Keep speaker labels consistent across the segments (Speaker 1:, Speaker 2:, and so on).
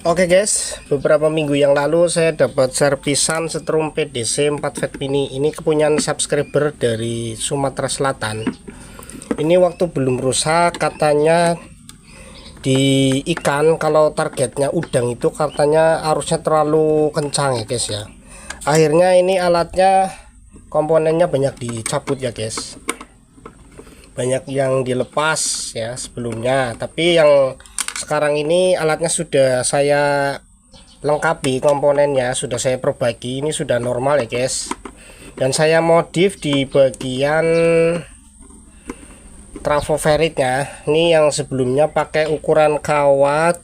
Speaker 1: Oke guys, beberapa minggu yang lalu saya dapat servisan setrum PDC 4 Vet Mini. Ini kepunyaan subscriber dari Sumatera Selatan. Ini waktu belum rusak katanya di ikan, kalau targetnya udang itu katanya arusnya terlalu kencang ya guys ya. Akhirnya ini alatnya, komponennya banyak dicabut ya guys. Banyak yang dilepas ya sebelumnya, tapi yang sekarang ini alatnya sudah saya lengkapi, komponennya sudah saya perbaiki, ini sudah normal ya guys. Dan saya modif di bagian travoferitnya. Ini yang sebelumnya pakai ukuran kawat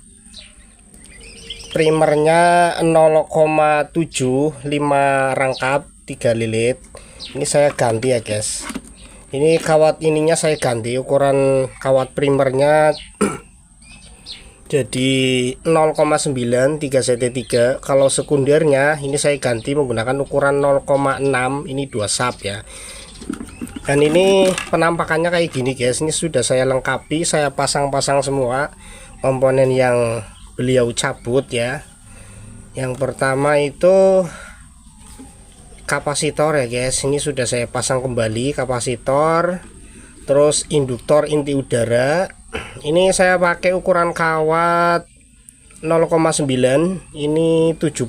Speaker 1: primernya 0,7 5 rangkap 3 lilit. Ini saya ganti ya guys. Ini kawat ininya saya ganti, ukuran kawat primernya jadi 0,9 3 cm3. Kalau sekundernya ini saya ganti menggunakan ukuran 0,6, ini 2 sap ya. Dan ini penampakannya kayak gini guys. Ini sudah saya lengkapi, saya pasang-pasang semua komponen yang beliau cabut ya. Yang pertama itu kapasitor ya guys, ini sudah saya pasang kembali kapasitor. Terus induktor inti udara, ini saya pakai ukuran kawat 0,9, ini 75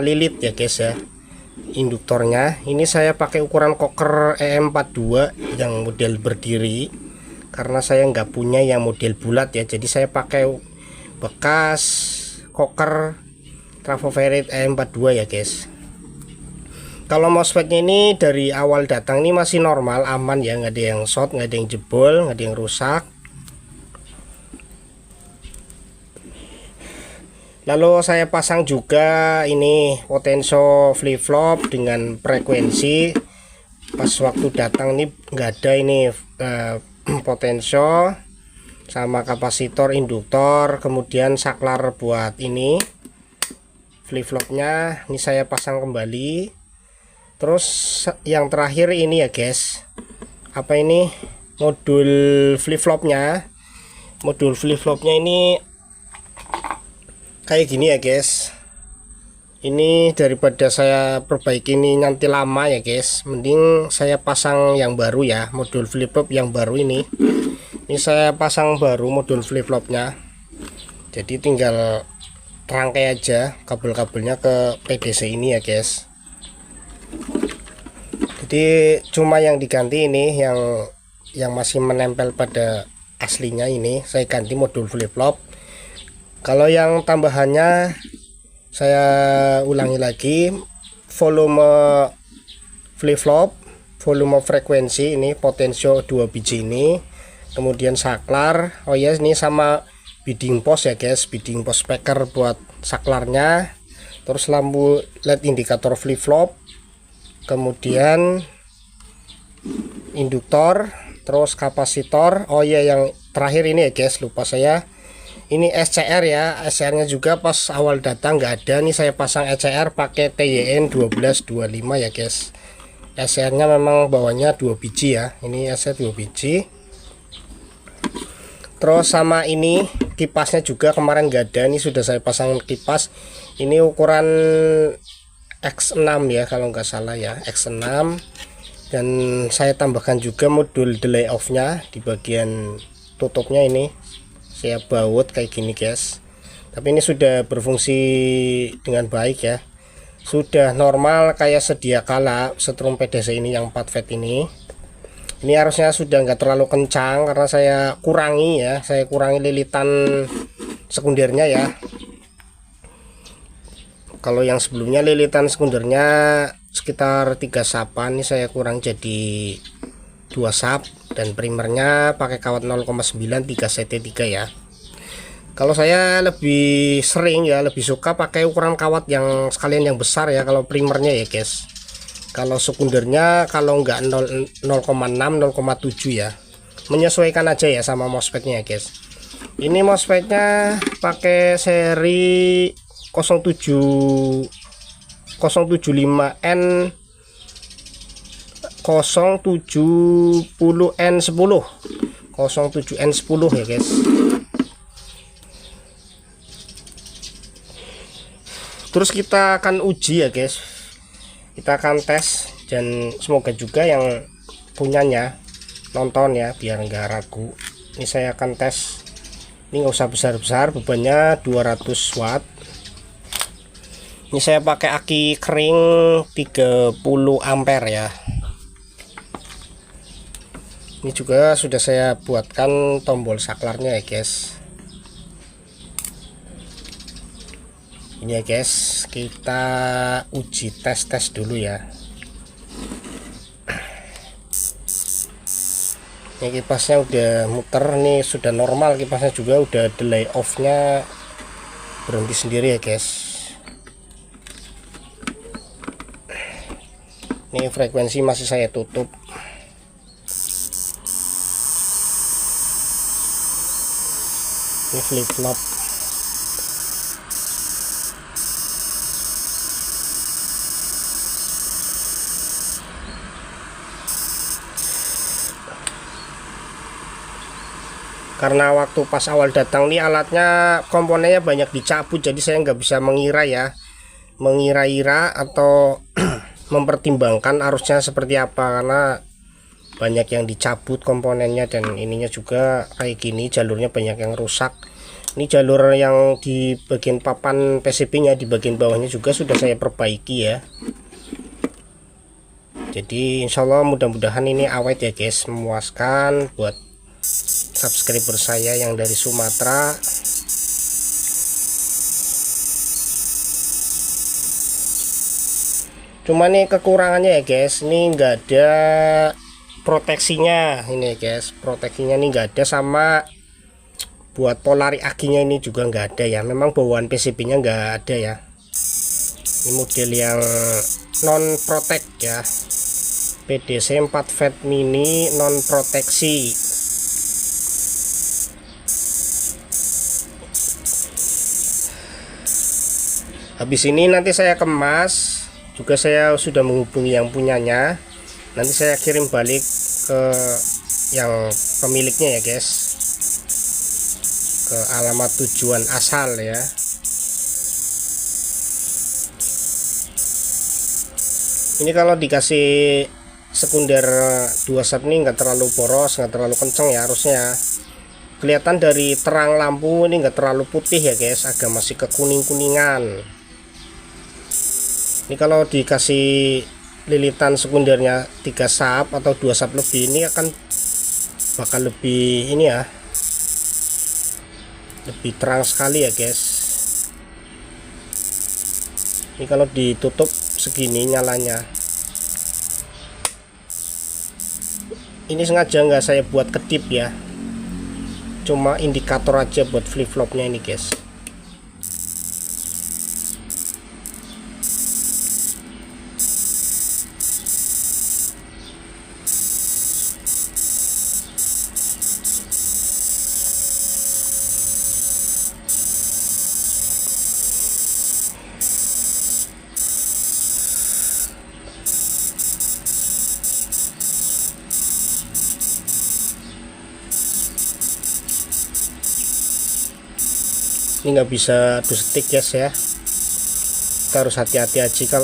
Speaker 1: lilit ya guys ya induktornya. Ini saya pakai ukuran koker EM42 yang model berdiri, karena saya nggak punya yang model bulat ya, jadi saya pakai bekas koker travoferit EM42 ya guys. Kalau MOSFET-nya ini dari awal datang ini masih normal, aman ya, nggak ada yang short, nggak ada yang jebol, nggak ada yang rusak. Lalu saya pasang juga ini potensio flip-flop dengan frekuensi. Pas waktu datang ini nggak ada ini potensio sama kapasitor, induktor, kemudian saklar buat ini flip-flopnya. Ini saya pasang kembali. Terus yang terakhir ini ya guys, apa ini, modul flip-flopnya. Modul flip-flopnya ini kayak gini ya guys. Ini daripada saya perbaiki ini nanti lama ya guys, mending saya pasang yang baru ya, modul flip-flop yang baru ini. Ini saya pasang baru modul flip-flopnya. Jadi tinggal rangkai aja kabel-kabelnya ke PDC ini ya guys. Jadi cuma yang diganti ini yang masih menempel pada aslinya, ini saya ganti modul flip-flop. Kalau yang tambahannya saya ulangi lagi, volume flip-flop, volume frekuensi ini potensio 2 biji ini, kemudian saklar. Oh ya, ini sama bidding post ya guys, bidding post speaker buat saklarnya. Terus lampu LED indikator flip-flop, kemudian induktor, terus kapasitor. Oh ya, yang terakhir ini ya guys, lupa saya, ini SCR ya. SCR nya juga pas awal datang nggak ada, nih saya pasang SCR pakai TYN 1225 ya guys. SCR nya memang bawahnya 2 biji ya, ini SCR 2 biji. Terus sama ini kipasnya juga kemarin nggak ada, ini sudah saya pasang kipas. Ini ukuran X6 ya kalau nggak salah ya, X6. Dan saya tambahkan juga modul delay off nya di bagian tutupnya, ini saya baut kayak gini guys. Tapi ini sudah berfungsi dengan baik ya, sudah normal kayak sedia kala setrum PDC ini yang 4 Vet ini. Ini harusnya sudah nggak terlalu kencang karena saya kurangi ya, saya kurangi lilitan sekundernya ya. Kalau yang sebelumnya lilitan sekundernya sekitar 3 sapan, ini saya kurang jadi 2 sap. Dan primernya pakai kawat 0,9 3 cm3 ya. Kalau saya lebih sering ya, lebih suka pakai ukuran kawat yang sekalian yang besar ya kalau primernya ya guys. Kalau sekundernya kalau enggak 0,6 0,7 ya, menyesuaikan aja ya sama MOSFET-nya ya guys. Ini MOSFET-nya pakai seri 075N 070N10 07N10 ya guys. Terus kita akan uji ya guys, kita akan tes, dan semoga juga yang punyanya nonton ya biar nggak ragu. Ini saya akan tes, ini nggak usah besar-besar, bebannya 200 watt. Ini saya pakai aki kering 30 ampere ya. Ini juga sudah saya buatkan tombol saklarnya ya guys. Ini ya guys, kita uji tes dulu ya. Ini kipasnya udah muter nih, sudah normal, kipasnya juga udah delay off nya berhenti sendiri ya guys. Ini frekuensi masih saya tutup. Ini flip flop. Karena waktu pas awal datang nih alatnya, komponennya banyak dicabut, jadi saya nggak bisa mengira ya, mengira-ira atau mempertimbangkan arusnya seperti apa, karena banyak yang dicabut komponennya, dan ininya juga kayak gini, jalurnya banyak yang rusak. Ini jalur yang di bagian papan PCB nya di bagian bawahnya juga sudah saya perbaiki ya. Jadi insya Allah mudah-mudahan ini awet ya guys, memuaskan buat subscriber saya yang dari Sumatera. Cuma nih kekurangannya ya guys, ini enggak ada proteksinya ini ya guys, proteksinya ini enggak ada, sama buat polari akinya ini juga enggak ada ya. Memang bawaan PCB nya enggak ada ya. Ini model yang non protect ya, PDC 4 fat mini non proteksi. Habis ini nanti saya kemas juga, saya sudah menghubungi yang punyanya, nanti saya kirim balik ke yang pemiliknya ya guys, ke alamat tujuan asal ya. Ini kalau dikasih sekunder 2 sap ini nggak terlalu boros, nggak terlalu kenceng ya arusnya. Kelihatan dari terang lampu ini nggak terlalu putih ya guys, agak masih kekuning-kuningan. Ini kalau dikasih lilitan sekundernya 3 sap atau 2 sap lebih, ini akan bakal lebih ini ya, lebih terang sekali ya guys. Ini kalau ditutup segini nyalanya. Ini sengaja nggak saya buat kedip ya, cuma indikator aja buat flip flopnya ini guys. Ini nggak bisa adu stick guys ya, kita harus hati-hati aja.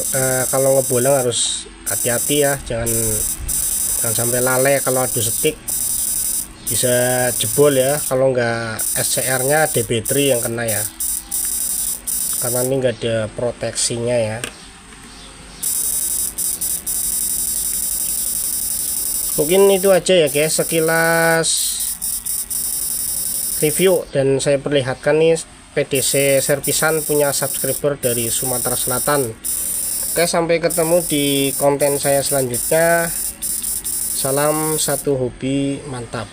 Speaker 1: Kalau ngebolang harus hati-hati ya, jangan sampai lalai. Kalau adu stick bisa jebol ya, kalau nggak SCR nya DB3 yang kena ya, karena ini nggak ada proteksinya ya. Mungkin itu aja ya guys, sekilas review dan saya perlihatkan nih PDC servisan punya subscriber dari Sumatera Selatan. Oke, sampai ketemu di konten saya selanjutnya. Salam satu hobi, mantap.